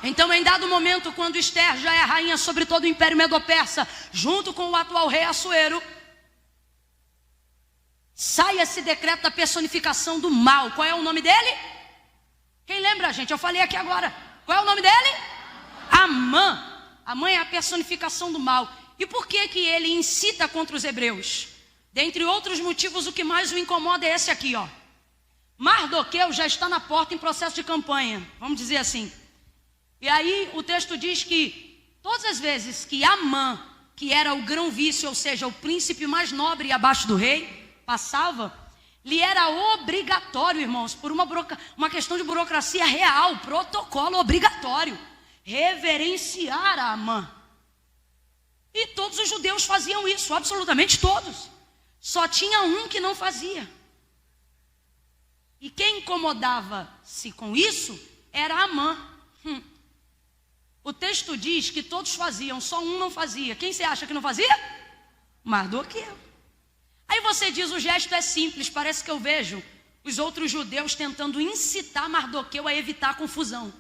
Então, em dado momento, quando Ester já é rainha sobre todo o Império Medo-Persa, junto com o atual rei Assuero, sai esse decreto da personificação do mal. Qual é o nome dele? Quem lembra, gente? Eu falei aqui agora. Qual é o nome dele? Amã. Amã é a personificação do mal. E por que que ele incita contra os hebreus? Dentre outros motivos, o que mais o incomoda é esse aqui, ó. Mardoqueu já está na porta em processo de campanha, vamos dizer assim. E aí o texto diz que todas as vezes que Amã, que era o grão-vice, ou seja, o príncipe mais nobre abaixo do rei, passava, lhe era obrigatório, irmãos, por uma questão de burocracia real, protocolo obrigatório, reverenciar a Amã. E todos os judeus faziam isso, absolutamente todos. Só tinha um que não fazia. E quem incomodava-se com isso era Amã. O texto diz que todos faziam, só um não fazia. Quem você acha que não fazia? Mardoqueu. Aí você diz, o gesto é simples, parece que eu vejo os outros judeus tentando incitar Mardoqueu a evitar a confusão.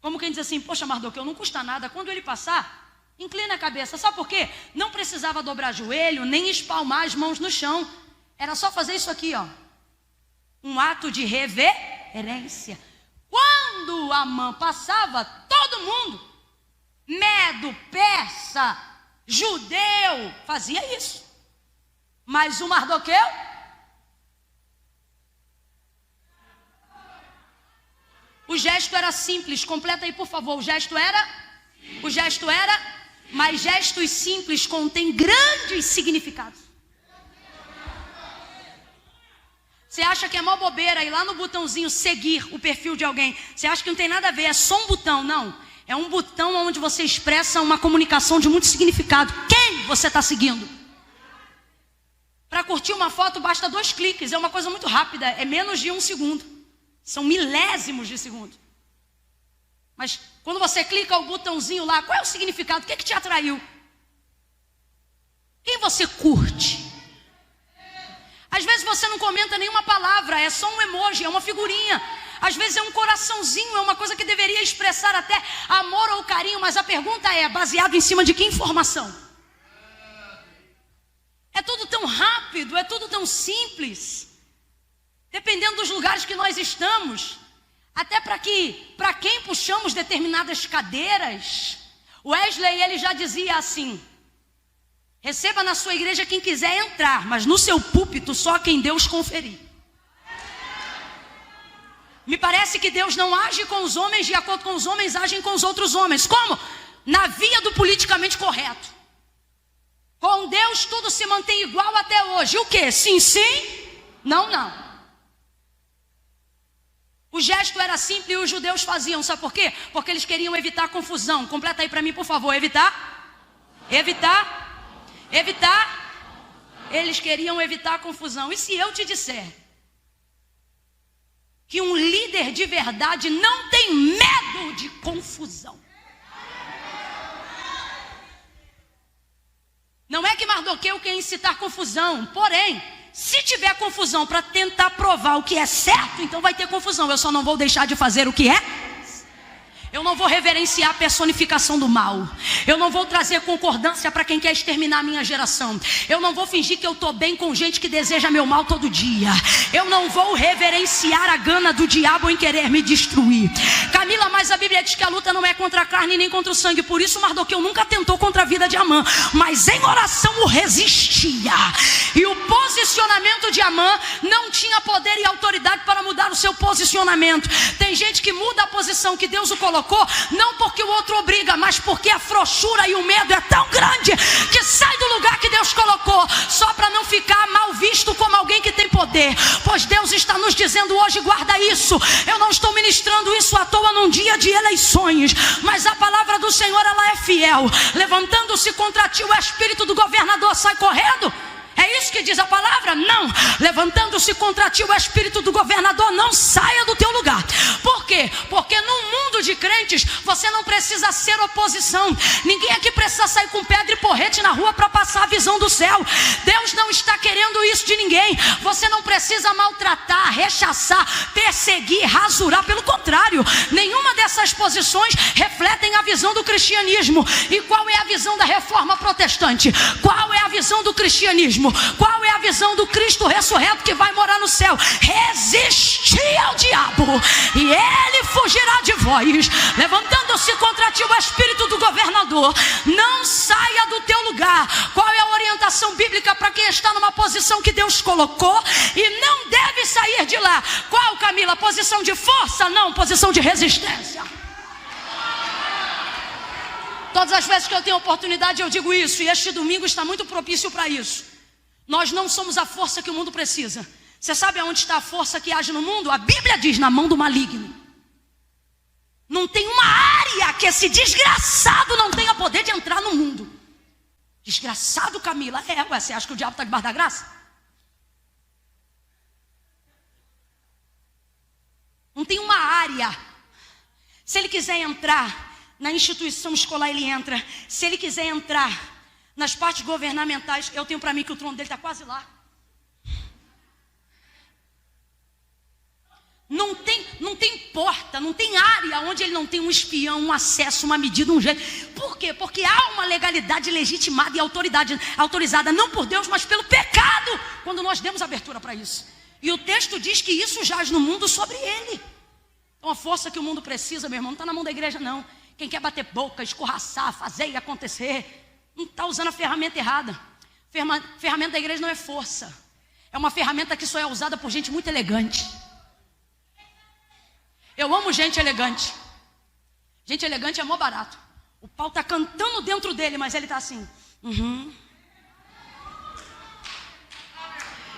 Como quem diz assim, poxa, Mardoqueu, não custa nada, quando ele passar, inclina a cabeça. Sabe por quê? Não precisava dobrar joelho, nem espalmar as mãos no chão. Era só fazer isso aqui, ó. Um ato de reverência. Quando Amã passava, todo mundo, medo, persa, judeu, fazia isso. Mas o Mardoqueu, o gesto era simples. Completa aí, por favor. O gesto era, mas gestos simples contêm grandes significados. Você acha que é mó bobeira ir lá no botãozinho seguir o perfil de alguém? Você acha que não tem nada a ver, é só um botão? Não, é um botão onde você expressa uma comunicação de muito significado. Quem você está seguindo? Para curtir uma foto basta 2 cliques, é uma coisa muito rápida, é menos de 1 segundo. São milésimos de segundo. Mas quando você clica o botãozinho lá, qual é o significado? O que é que te atraiu? Quem você curte? Às vezes você não comenta nenhuma palavra, é só um emoji, é uma figurinha. Às vezes é um coraçãozinho, é uma coisa que deveria expressar até amor ou carinho. Mas a pergunta é, baseado em cima de que informação? É tudo tão rápido, é tudo tão simples. Dependendo dos lugares que nós estamos. Até para quem puxamos determinadas cadeiras. Wesley, ele já dizia assim: receba na sua igreja quem quiser entrar, mas no seu púlpito só quem Deus conferir. Me parece que Deus não age com os homens de acordo com os homens agem com os outros homens. Como? Na via do politicamente correto. Com Deus tudo se mantém igual até hoje. O quê? Sim, sim? Não, não. O gesto era simples e os judeus faziam. Sabe por quê? Porque eles queriam evitar confusão. Completa aí para mim, por favor. Evitar. Eles queriam evitar a confusão. E se eu te disser que um líder de verdade não tem medo de confusão? Não é que Mardoqueu quer incitar confusão. Porém, se tiver confusão para tentar provar o que é certo, então vai ter confusão. Eu só não vou deixar de fazer o que é. Eu não vou reverenciar a personificação do mal. Eu não vou trazer concordância para quem quer exterminar a minha geração. Eu não vou fingir que eu estou bem com gente que deseja meu mal todo dia. Eu não vou reverenciar a gana do diabo em querer me destruir. Camila, mas a Bíblia diz que a luta não é contra a carne nem contra o sangue. Por isso Mardoqueu nunca tentou contra a vida de Amã, mas em oração o resistia. E o posicionamento de Amã não tinha poder e autoridade para mudar o seu posicionamento. Tem gente que muda a posição que Deus o colocou, não porque o outro obriga, mas porque a frouxura e o medo é tão grande que sai do lugar que Deus colocou, só para não ficar mal visto como alguém que tem poder. Pois Deus está nos dizendo hoje, guarda isso. Eu não estou ministrando isso à toa num dia de eleições, mas a palavra do Senhor, ela é fiel. Levantando-se contra ti o espírito do governador, sai correndo. É isso que diz a palavra? Não. Levantando-se contra ti o espírito do governador, não saia do teu lugar. Por quê? Porque num mundo de crentes, você não precisa ser oposição. Ninguém aqui precisa sair com pedra e porrete na rua para passar a visão do céu. Deus não está querendo isso de ninguém. Você não precisa maltratar, rechaçar, perseguir, rasurar. Pelo contrário, nenhuma dessas posições refletem a visão do cristianismo. E qual é a visão da reforma protestante? Qual é a visão do cristianismo? Qual é a visão do Cristo ressurreto que vai morar no céu? Resistir ao diabo e ele fugirá de vós. Levantando-se contra ti o espírito do governador, não saia do teu lugar. Qual é a orientação bíblica para quem está numa posição que Deus colocou e não deve sair de lá? Qual, Camila? Posição de força? Não, posição de resistência. Todas as vezes que eu tenho oportunidade eu digo isso, e este domingo está muito propício para isso. Nós não somos a força que o mundo precisa. Você sabe aonde está a força que age no mundo? A Bíblia diz: na mão do maligno. Não tem uma área que esse desgraçado não tenha poder de entrar no mundo. Desgraçado, Camila? Você acha que o diabo está debaixo da graça? Não tem uma área. Se ele quiser entrar na instituição escolar, ele entra. Se ele quiser entrar nas partes governamentais, eu tenho para mim que o trono dele está quase lá. Não tem porta, não tem área onde ele não tem um espião, um acesso, uma medida, um jeito. Por quê? Porque há uma legalidade legitimada e autorizada, não por Deus, mas pelo pecado, quando nós demos abertura para isso. E o texto diz que isso jaz no mundo sobre ele. Então a força que o mundo precisa, meu irmão, não está na mão da igreja não. Quem quer bater boca, escorraçar, fazer e acontecer, não está usando a ferramenta errada. Ferramenta da igreja não é força. É uma ferramenta que só é usada por gente muito elegante. Eu amo gente elegante. Gente elegante é mó barato. O pau está cantando dentro dele, mas ele está assim.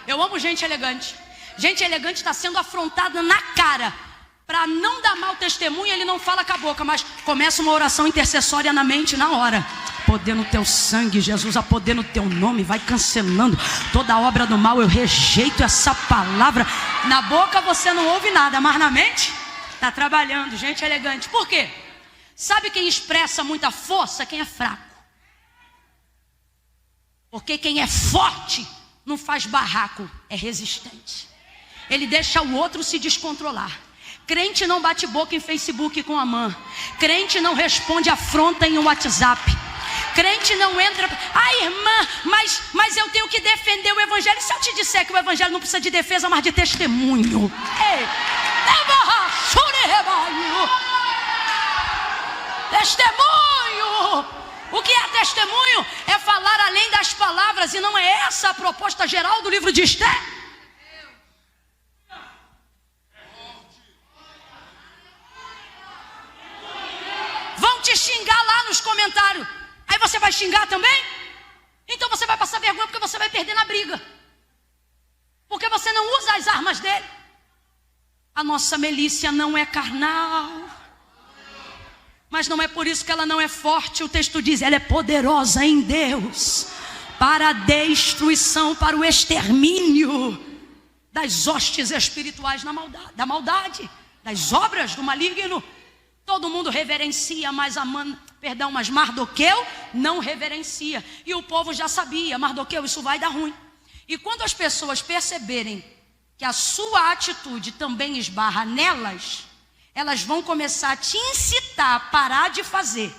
Eu amo gente elegante. Gente elegante está sendo afrontada na cara. Para não dar mau testemunho, ele não fala com a boca, mas começa uma oração intercessória na mente na hora. Poder no teu sangue, Jesus, a poder no teu nome, vai cancelando toda a obra do mal. Eu rejeito essa palavra. Na boca você não ouve nada, mas na mente está trabalhando. Gente elegante. Por quê? Sabe quem expressa muita força? Quem é fraco. Porque quem é forte não faz barraco, é resistente. Ele deixa o outro se descontrolar. Crente não bate boca em Facebook com a mãe. Crente não responde afronta em WhatsApp. Crente não entra. Irmã, mas eu tenho que defender o evangelho. E se eu te disser que o evangelho não precisa de defesa, mas de testemunho? Testemunho. O que é testemunho? É falar além das palavras. E não é essa a proposta geral do livro de Esther? Vão te xingar lá nos comentários. Aí você vai xingar também? Então você vai passar vergonha, porque você vai perder na briga. Porque você não usa as armas dele. A nossa milícia não é carnal. Mas não é por isso que ela não é forte. O texto diz, ela é poderosa em Deus para a destruição, para o extermínio das hostes espirituais da maldade, das obras do maligno. Todo mundo reverencia, mas Mardoqueu não reverencia. E o povo já sabia, Mardoqueu, isso vai dar ruim. E quando as pessoas perceberem que a sua atitude também esbarra nelas, elas vão começar a te incitar a parar de fazer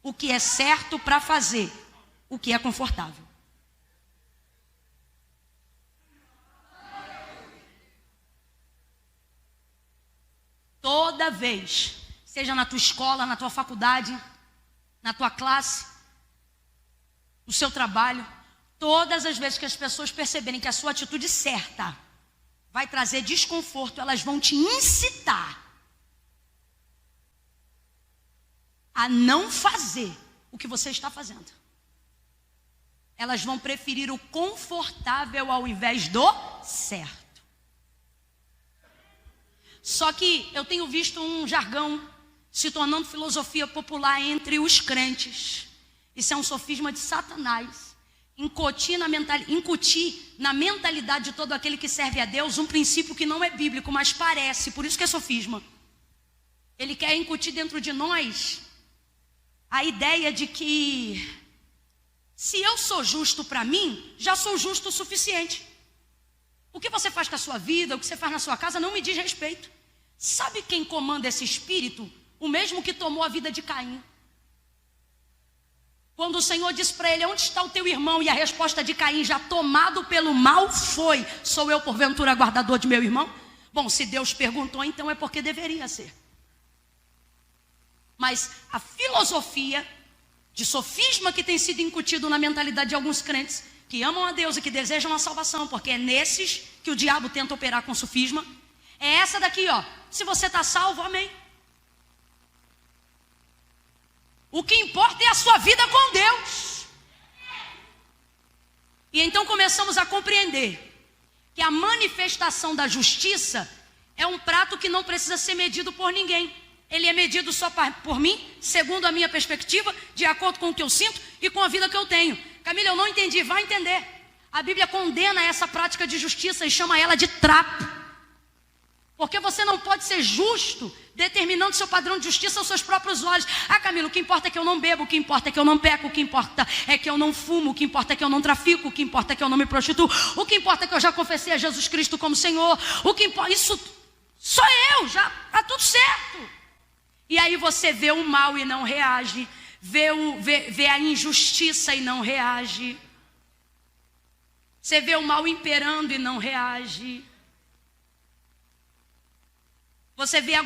o que é certo para fazer o que é confortável. Toda vez, seja na tua escola, na tua faculdade, na tua classe, no seu trabalho, todas as vezes que as pessoas perceberem que a sua atitude certa vai trazer desconforto, elas vão te incitar a não fazer o que você está fazendo. Elas vão preferir o confortável ao invés do certo. Só que eu tenho visto um jargão se tornando filosofia popular entre os crentes. Isso é um sofisma de Satanás, incutir na mentalidade de todo aquele que serve a Deus um princípio que não é bíblico, mas parece, por isso que é sofisma. Ele quer incutir dentro de nós a ideia de que se eu sou justo para mim, já sou justo o suficiente. O que você faz com a sua vida, o que você faz na sua casa, não me diz respeito. Sabe quem comanda esse espírito? O mesmo que tomou a vida de Caim. Quando o Senhor disse para ele, onde está o teu irmão? E a resposta de Caim, já tomado pelo mal, foi: sou eu porventura guardador de meu irmão? Bom, se Deus perguntou, então é porque deveria ser. Mas a filosofia de sofisma que tem sido incutido na mentalidade de alguns crentes, que amam a Deus e que desejam a salvação, porque é nesses que o diabo tenta operar com sofisma, é essa daqui, ó. Se você está salvo, amém. O que importa é a sua vida com Deus. E então começamos a compreender que a manifestação da justiça é um prato que não precisa ser medido por ninguém. Ele é medido só por mim, segundo a minha perspectiva, de acordo com o que eu sinto e com a vida que eu tenho. Camila, eu não entendi, vai entender. A Bíblia condena essa prática de justiça e chama ela de trapo. Porque você não pode ser justo determinando seu padrão de justiça aos seus próprios olhos. Ah, Camila, o que importa é que eu não bebo, o que importa é que eu não peco, o que importa é que eu não fumo, o que importa é que eu não trafico, o que importa é que eu não me prostituo, o que importa é que eu já confessei a Jesus Cristo como Senhor, o que importa, isso sou eu, já está tudo certo. E aí você vê o mal e não reage, vê a injustiça e não reage, você vê o mal imperando e não reage. Você vê a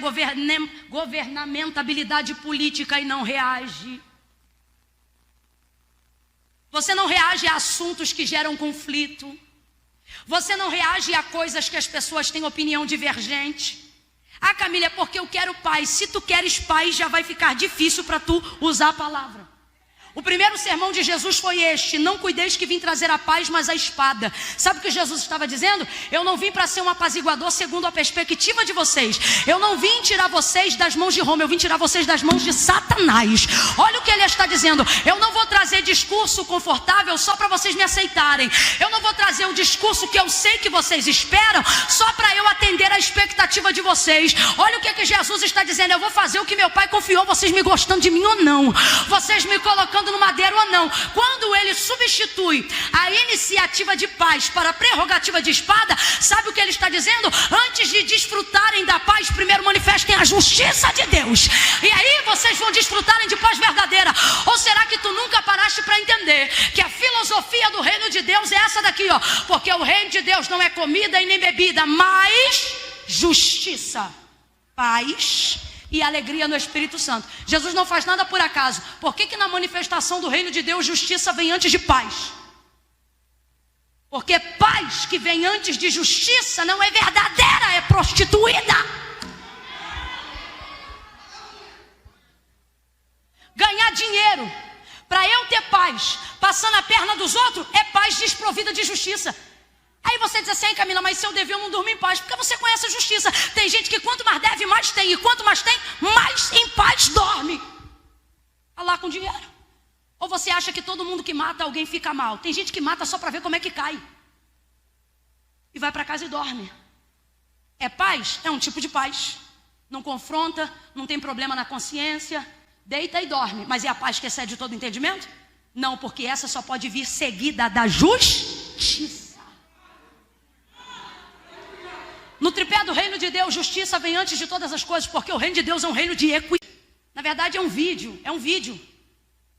governamentabilidade política e não reage. Você não reage a assuntos que geram conflito. Você não reage a coisas que as pessoas têm opinião divergente. Ah, Camila, é porque eu quero paz. Se tu queres paz, já vai ficar difícil para tu usar a palavra. O primeiro sermão de Jesus foi este: não cuideis que vim trazer a paz, mas a espada. Sabe o que Jesus estava dizendo? Eu não vim para ser um apaziguador segundo a perspectiva de vocês. Eu não vim tirar vocês das mãos de Roma, eu vim tirar vocês das mãos de Satanás. Olha o que ele está dizendo: eu não vou trazer discurso confortável só para vocês me aceitarem. Eu não vou trazer o discurso que eu sei que vocês esperam só para eu atender a expectativa de vocês. Olha o que Jesus está dizendo: eu vou fazer o que meu pai confiou, vocês me gostando de mim ou não, vocês me colocando no madeiro ou não. Quando ele substitui a iniciativa de paz para a prerrogativa de espada, sabe o que ele está dizendo? Antes de desfrutarem da paz, primeiro manifestem a justiça de Deus, e aí vocês vão desfrutarem de paz verdadeira. Ou será que tu nunca paraste para entender que a filosofia do reino de Deus é essa daqui, ó? Porque o reino de Deus não é comida e nem bebida, mas justiça, paz e alegria no Espírito Santo. Jesus não faz nada por acaso. Por que na manifestação do reino de Deus justiça vem antes de paz? Porque paz que vem antes de justiça não é verdadeira, é prostituída. Ganhar dinheiro para eu ter paz, passando a perna dos outros, é paz desprovida de justiça. Aí você diz assim: Camila, mas se eu dever eu não durmo em paz, porque você conhece a justiça. Tem gente que quanto mais deve, mais tem, e quanto mais tem, mais em paz dorme. Está lá com dinheiro. Ou você acha que todo mundo que mata alguém fica mal? Tem gente que mata só para ver como é que cai, e vai para casa e dorme. É paz? É um tipo de paz. Não confronta, não tem problema na consciência, deita e dorme. Mas é a paz que excede todo entendimento? Não, porque essa só pode vir seguida da justiça. No tripé do reino de Deus, justiça vem antes de todas as coisas, porque o reino de Deus é um reino de equidade. Na verdade é um vídeo.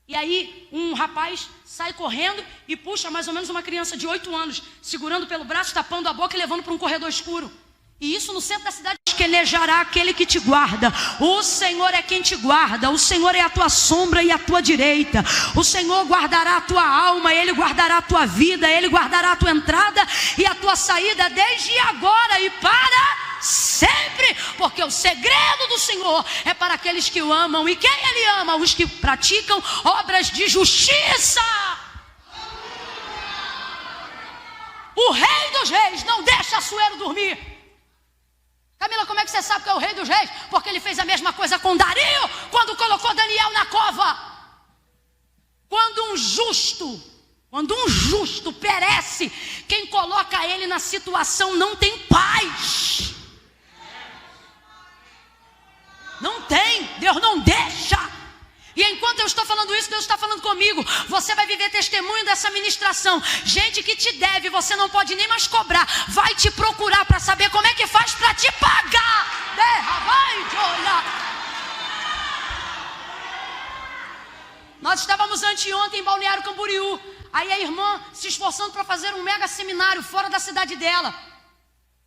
E aí um rapaz sai correndo e puxa mais ou menos uma criança de 8 anos, segurando pelo braço, tapando a boca e levando para um corredor escuro. E isso no centro da cidade. Quelejará aquele que te guarda. O Senhor é quem te guarda. O Senhor é a tua sombra e a tua direita. O Senhor guardará a tua alma, Ele guardará a tua vida, Ele guardará a tua entrada e a tua saída desde agora e para sempre. Porque o segredo do Senhor é para aqueles que o amam. E quem Ele ama? Os que praticam obras de justiça. O Rei dos Reis não deixa Assuero dormir. Camila, como é que você sabe que é o Rei dos Reis? Porque ele fez a mesma coisa com Dario, quando colocou Daniel na cova. Quando um justo Quando um justo perece, quem coloca ele na situação não tem paz. Não tem, Deus não deixa. E enquanto eu estou falando isso, Deus está falando comigo. Você vai viver testemunho dessa ministração. Gente que te deve, você não pode nem mais cobrar. Vai te procurar para saber como é que faz para te pagar. Vai te olhar. Nós estávamos anteontem em Balneário Camboriú. Aí a irmã se esforçando para fazer um mega seminário fora da cidade dela.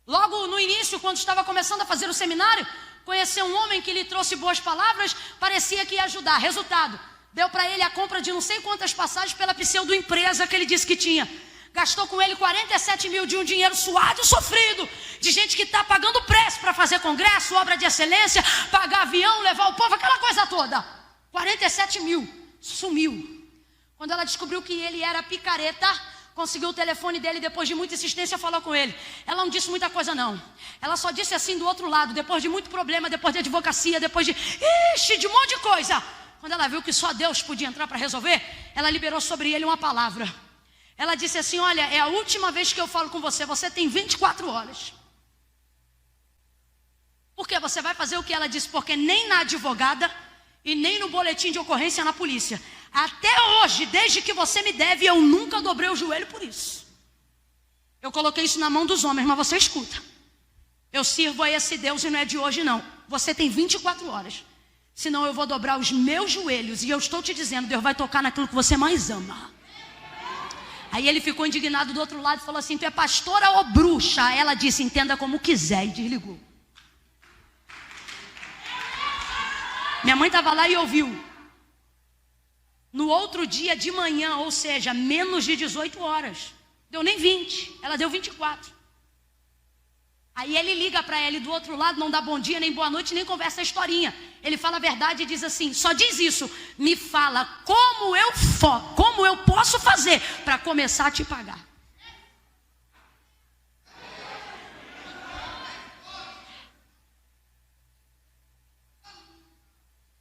Logo no início, quando estava começando a fazer o seminário, conheceu um homem que lhe trouxe boas palavras, parecia que ia ajudar. Resultado, deu para ele a compra de não sei quantas passagens pela pseudo-empresa que ele disse que tinha. Gastou com ele 47 mil de um dinheiro suado e sofrido, de gente que está pagando preço para fazer congresso, obra de excelência, pagar avião, levar o povo, aquela coisa toda. 47 mil. Sumiu. Quando ela descobriu que ele era picareta, conseguiu o telefone dele, depois de muita insistência falou com ele. Ela não disse muita coisa não. Ela só disse assim do outro lado, depois de muito problema, depois de advocacia, depois de de um monte de coisa. Quando ela viu que só Deus podia entrar para resolver, ela liberou sobre ele uma palavra. Ela disse assim: olha, é a última vez que eu falo com você, você tem 24 horas. Por quê? Você vai fazer o que ela disse, porque nem na advogada e nem no boletim de ocorrência na polícia, até hoje, desde que você me deve, eu nunca dobrei o joelho por isso. Eu coloquei isso na mão dos homens, mas você escuta. Eu sirvo a esse Deus e não é de hoje não. Você tem 24 horas. Senão eu vou dobrar os meus joelhos. E eu estou te dizendo, Deus vai tocar naquilo que você mais ama. Aí ele ficou indignado do outro lado e falou assim: tu é pastora ou bruxa? Ela disse: entenda como quiser, e desligou. Minha mãe estava lá e ouviu. No outro dia de manhã, ou seja, menos de 18 horas. Deu nem 20, ela deu 24. Aí ele liga para ela e do outro lado não dá bom dia, nem boa noite, nem conversa a historinha. Ele fala a verdade e diz assim: só diz isso, me fala como eu posso fazer para começar a te pagar.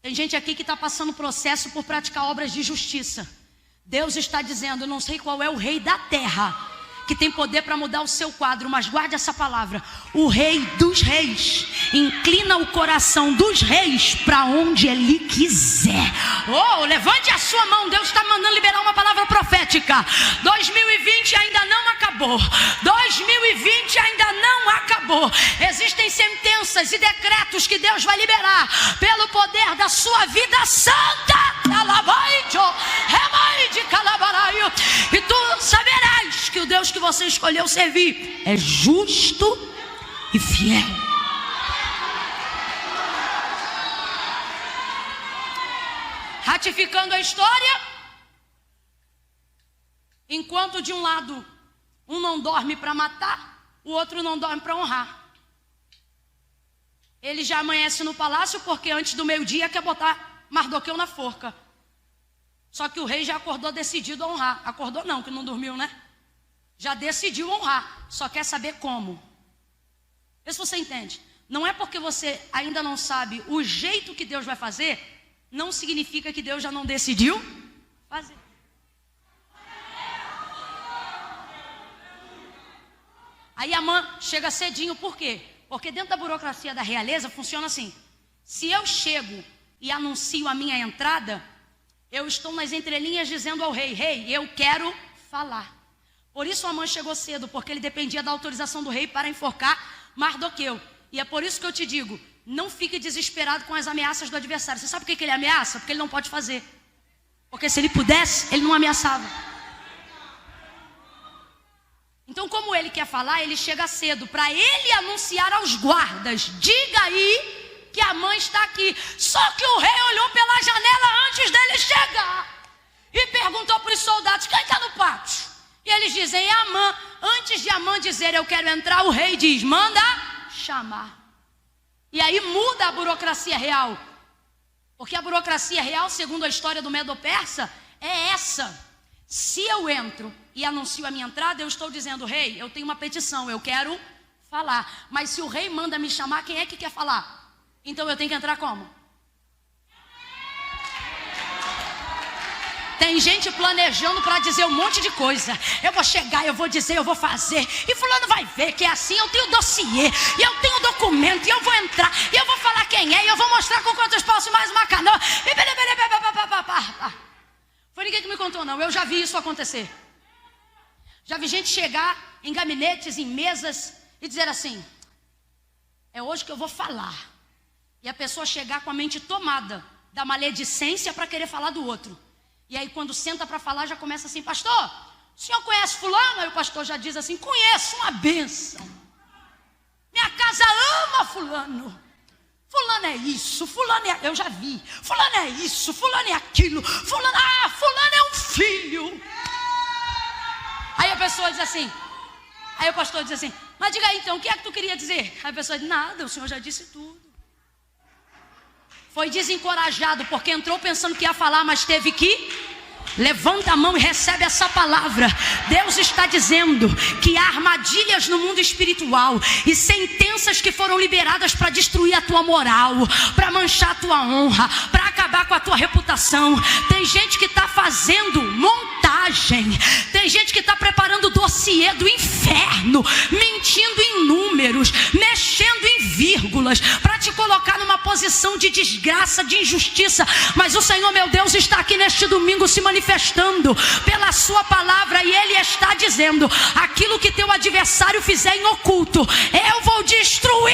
Tem gente aqui que está passando processo por praticar obras de justiça. Deus está dizendo: eu não sei qual é o rei da terra que tem poder para mudar o seu quadro, mas guarde essa palavra: o rei dos reis inclina o coração dos reis para onde ele quiser. Oh, levante a sua mão, Deus está mandando liberar uma palavra profética. 2020 ainda não acabou. 2020 ainda não acabou. Existem sentenças e decretos que Deus vai liberar pelo poder da sua vida santa. E tu saberás que o Deus que você escolheu servir é justo e fiel. Ratificando a história, enquanto de um lado um não dorme para matar, o outro não dorme para honrar. Ele já amanhece no palácio porque antes do meio-dia quer botar Mardoqueu na forca. Só que o rei já acordou decidido a honrar. Acordou não, que não dormiu, né? Já decidiu honrar, só quer saber como. Vê se você entende. Não é porque você ainda não sabe o jeito que Deus vai fazer, não significa que Deus já não decidiu fazer. Aí a mãe chega cedinho, por quê? Porque dentro da burocracia da realeza funciona assim: se eu chego e anuncio a minha entrada, eu estou nas entrelinhas dizendo ao rei: rei, eu quero falar. Por isso a mãe chegou cedo, porque ele dependia da autorização do rei para enforcar Mardoqueu. E é por isso que eu te digo: não fique desesperado com as ameaças do adversário. Você sabe por que ele ameaça? Porque ele não pode fazer. Porque se ele pudesse, ele não ameaçava. Então, como ele quer falar, ele chega cedo para ele anunciar aos guardas: diga aí que a mãe está aqui. Só que o rei olhou pela janela antes dele chegar e perguntou para os soldados: quem está no pátio? E eles dizem: é Amã. Antes de Amã dizer eu quero entrar, o rei diz: manda chamar. E aí muda a burocracia real. Porque a burocracia real, segundo a história do Medo-Persa, é essa: se eu entro e anuncio a minha entrada, eu estou dizendo: rei, eu tenho uma petição, eu quero falar. Mas se o rei manda me chamar, quem é que quer falar? Então eu tenho que entrar como? Tem gente planejando para dizer um monte de coisa. Eu vou chegar, eu vou dizer, eu vou fazer. E fulano vai ver que é assim. Eu tenho dossiê, e eu tenho documento, e eu vou entrar, e eu vou falar quem é, e eu vou mostrar com quantos paus mais uma canoa. Foi ninguém que me contou, não. Eu já vi isso acontecer. Já vi gente chegar em gabinetes, em mesas, e dizer assim: é hoje que eu vou falar. E a pessoa chegar com a mente tomada da maledicência para querer falar do outro. E aí quando senta para falar já começa assim: pastor, o senhor conhece fulano? Aí o pastor já diz assim: conheço, uma bênção. Minha casa ama fulano. Fulano é isso, fulano é... Eu já vi. Fulano é isso, fulano é aquilo. Fulano é um filho. Aí a pessoa diz assim... Aí o pastor diz assim: mas diga aí então, o que é que tu queria dizer? Aí a pessoa diz: nada, o senhor já disse tudo. Foi desencorajado porque entrou pensando que ia falar, mas teve que... Levanta a mão e recebe essa palavra. Deus está dizendo que há armadilhas no mundo espiritual e sentenças que foram liberadas para destruir a tua moral, para manchar a tua honra, para acabar com a tua reputação. Tem gente que está fazendo montagem, tem gente que está preparando o dossiê do inferno, mentindo em números, mexendo em vírgulas, para te colocar numa posição de desgraça, de injustiça. Mas o Senhor meu Deus está aqui neste domingo se manifestando pela sua palavra, e Ele está dizendo: aquilo que teu adversário fizer em oculto, eu vou destruir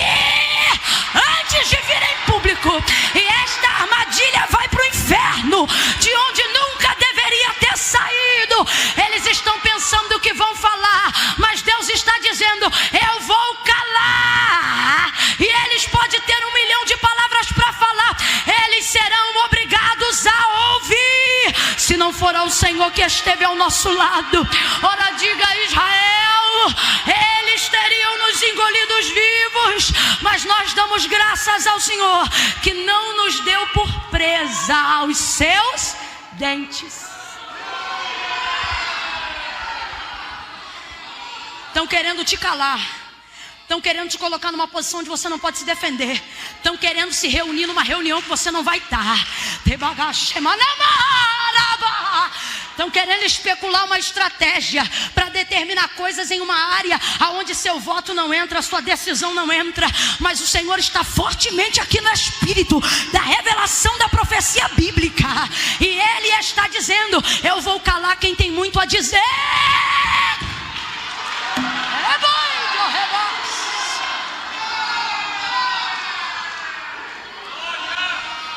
antes de vir em público. E esta armadilha vai para o inferno, de onde nunca deveria ter saído. Eles estão pensando que vão falar, mas Deus está dizendo: eu vou calar. E eles podem ter 1 milhão de palavras para falar, eles serão obrigados a ouvir. Se não for ao Senhor que esteve ao nosso lado, ora diga a Israel, eles teriam nos engolidos vivos. Mas nós damos graças ao Senhor que não nos deu por presa aos seus dentes. Estão querendo te calar, estão querendo te colocar numa posição onde você não pode se defender, estão querendo se reunir numa reunião que você não vai estar. Estão querendo especular uma estratégia para determinar coisas em uma área onde seu voto não entra, sua decisão não entra. Mas o Senhor está fortemente aqui no espírito da revelação da profecia bíblica, e Ele está dizendo: eu vou calar quem tem muito a dizer.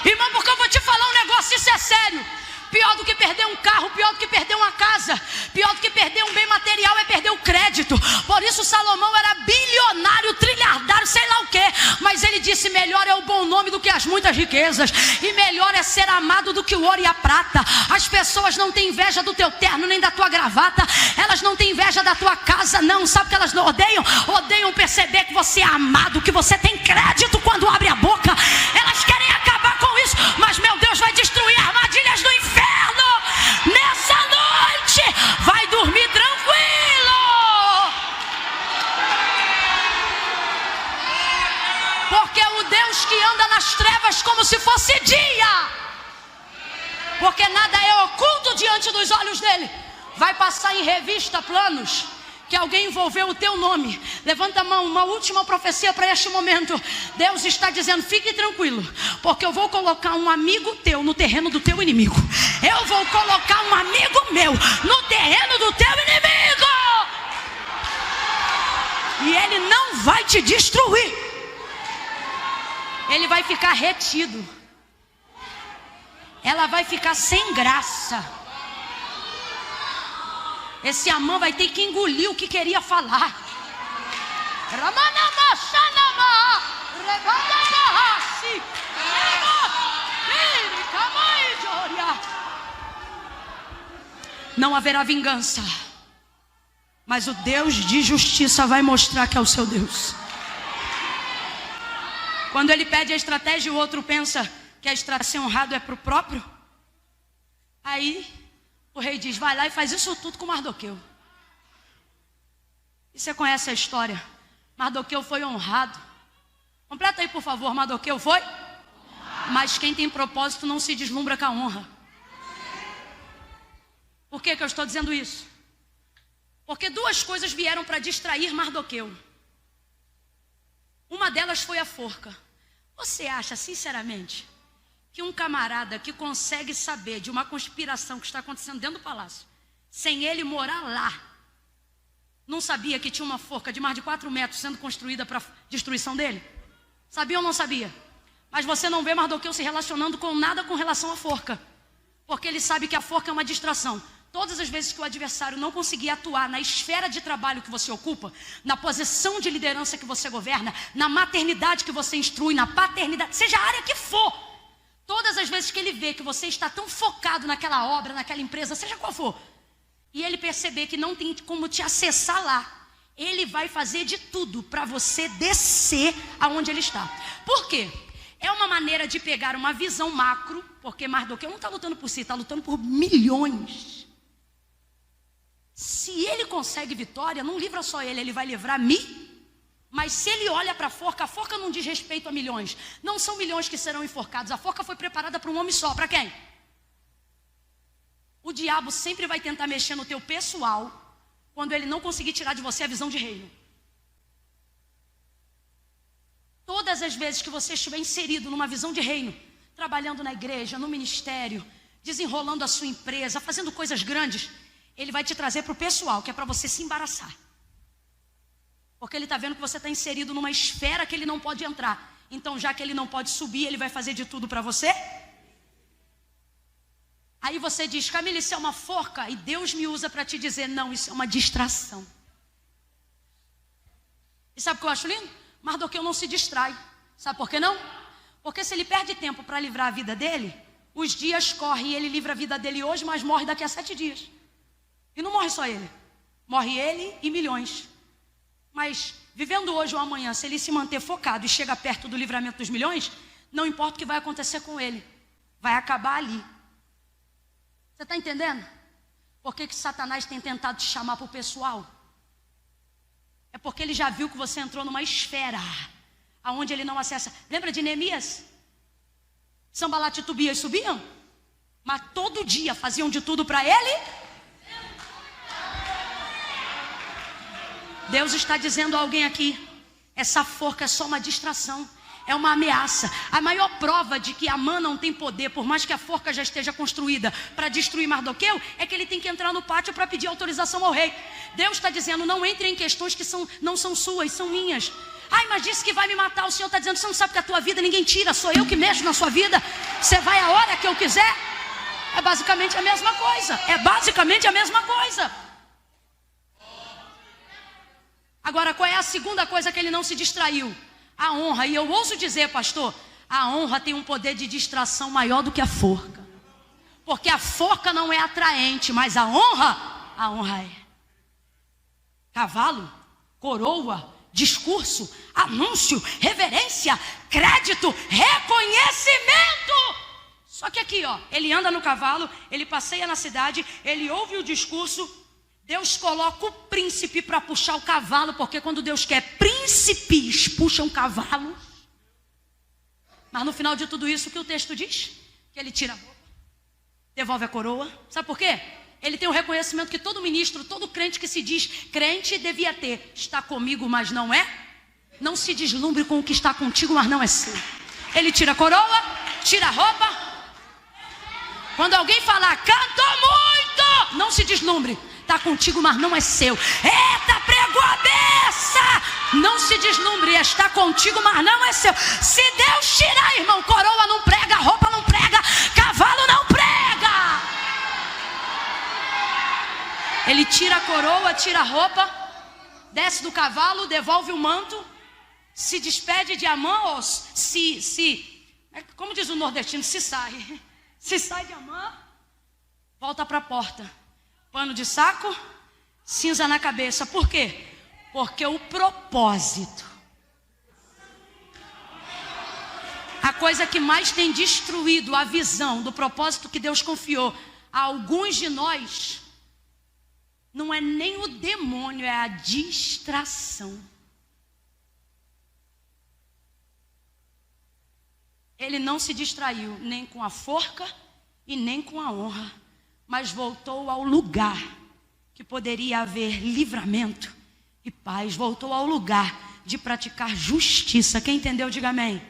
Irmão, porque eu vou te falar um negócio, isso é sério. Pior do que perder um carro, pior do que perder uma casa, pior do que perder um bem material é perder o crédito. Por isso Salomão era bilionário, trilhardário, sei lá o que. Mas ele disse: melhor é o bom nome do que as muitas riquezas, e melhor é ser amado do que o ouro e a prata. As pessoas não têm inveja do teu terno, nem da tua gravata. Elas não têm inveja da tua casa, não. Sabe o que elas não odeiam? Odeiam perceber que você é amado, que você tem crédito quando abre a boca. Elas querem acabar com isso, mas meu Deus vai destruir armadilhas do inferno. Nessa noite, vai dormir tranquilo, porque o Deus que anda nas trevas como se fosse dia, porque nada é oculto diante dos olhos dele, vai passar em revista planos que alguém envolveu o teu nome. Levanta a mão, uma última profecia para este momento. Deus está dizendo: fique tranquilo, porque eu vou colocar um amigo teu no terreno do teu inimigo. Eu vou colocar um amigo meu no terreno do teu inimigo, e ele não vai te destruir. Ele vai ficar retido, ela vai ficar sem graça. Esse Amã vai ter que engolir o que queria falar. Não haverá vingança, mas o Deus de justiça vai mostrar que é o seu Deus. Quando ele pede a estratégia e o outro pensa que a estratégia ser honrado é para o próprio, aí o rei diz: vai lá e faz isso tudo com Mardoqueu. E você conhece a história. Mardoqueu foi honrado. Completa aí, por favor. Mardoqueu foi honrado. Mas quem tem propósito não se deslumbra com a honra. Por que eu estou dizendo isso? Porque duas coisas vieram para distrair Mardoqueu. Uma delas foi a forca. Você acha, sinceramente, que um camarada que consegue saber de uma conspiração que está acontecendo dentro do palácio, sem ele morar lá, não sabia que tinha uma forca de mais de 4 metros sendo construída para destruição dele? Sabia ou não sabia? Mas você não vê Mardoqueu se relacionando com nada com relação à forca, porque ele sabe que a forca é uma distração. Todas as vezes que o adversário não conseguir atuar na esfera de trabalho que você ocupa, na posição de liderança que você governa, na maternidade que você instrui, na paternidade, seja a área que for, todas as vezes que ele vê que você está tão focado naquela obra, naquela empresa, seja qual for, e ele perceber que não tem como te acessar lá, ele vai fazer de tudo para você descer aonde ele está. Por quê? É uma maneira de pegar uma visão macro, porque Mardoqueu não está lutando por si, está lutando por milhões. Se ele consegue vitória, não livra só ele vai livrar mim. Mas se ele olha para a forca não diz respeito a milhões. Não são milhões que serão enforcados. A forca foi preparada para um homem só. Para quem? O diabo sempre vai tentar mexer no teu pessoal quando ele não conseguir tirar de você a visão de reino. Todas as vezes que você estiver inserido numa visão de reino, trabalhando na igreja, no ministério, desenrolando a sua empresa, fazendo coisas grandes, ele vai te trazer para o pessoal, que é para você se embaraçar. Porque ele está vendo que você está inserido numa esfera que ele não pode entrar. Então, já que ele não pode subir, ele vai fazer de tudo para você. Aí você diz, Camila, isso é uma forca? E Deus me usa para te dizer, não, isso é uma distração. E sabe o que eu acho lindo? Mardoqueu não se distrai. Sabe por que não? Porque se ele perde tempo para livrar a vida dele, os dias correm e ele livra a vida dele hoje, mas morre daqui a 7 dias. E não morre só ele. Morre ele e milhões. Mas vivendo hoje ou amanhã, se ele se manter focado e chega perto do livramento dos milhões, não importa o que vai acontecer com ele, vai acabar ali. Você está entendendo? Por que Satanás tem tentado te chamar para o pessoal? É porque ele já viu que você entrou numa esfera aonde ele não acessa. Lembra de Neemias? Sanbalat e Tobias subiam, mas todo dia faziam de tudo para ele. Deus está dizendo a alguém aqui, essa forca é só uma distração, é uma ameaça. A maior prova de que Amã não tem poder, por mais que a forca já esteja construída para destruir Mardoqueu, é que ele tem que entrar no pátio para pedir autorização ao rei. Deus está dizendo, não entre em questões que não são suas, são minhas. Ai, mas disse que vai me matar. O Senhor está dizendo, você não sabe que a tua vida ninguém tira, sou eu que mexo na sua vida. Você vai a hora que eu quiser. É basicamente a mesma coisa. É basicamente a mesma coisa. Agora, qual é a segunda coisa que ele não se distraiu? A honra. E eu ouso dizer, pastor, a honra tem um poder de distração maior do que a forca. Porque a forca não é atraente, mas a honra é. Cavalo, coroa, discurso, anúncio, reverência, crédito, reconhecimento. Só que aqui, ó, ele anda no cavalo, ele passeia na cidade, ele ouve o discurso. Deus coloca o príncipe para puxar o cavalo, porque quando Deus quer príncipes, puxam cavalos. Mas no final de tudo isso, o que o texto diz? Que ele tira a roupa, devolve a coroa. Sabe por quê? Ele tem o reconhecimento que todo ministro, todo crente que se diz crente devia ter. Está comigo, mas não é. Não se deslumbre com o que está contigo, mas não é seu. Ele tira a coroa, tira a roupa. Quando alguém falar, cantou muito, não se deslumbre. Está contigo, mas não é seu. Eita, pregou a beça. Não se deslumbre, está contigo, mas não é seu. Se Deus tirar, irmão, coroa não prega, roupa não prega, cavalo não prega. Ele tira a coroa, tira a roupa, desce do cavalo, devolve o manto, se despede de Amã, ou como diz o nordestino, se sai de Amã, volta para a porta. Pano de saco, cinza na cabeça. Por quê? Porque o propósito, a coisa que mais tem destruído a visão do propósito que Deus confiou a alguns de nós, não é nem o demônio, é a distração. Ele não se distraiu nem com a forca e nem com a honra. mas voltou ao lugar que poderia haver livramento e paz. Voltou ao lugar de praticar justiça. Quem entendeu, diga amém.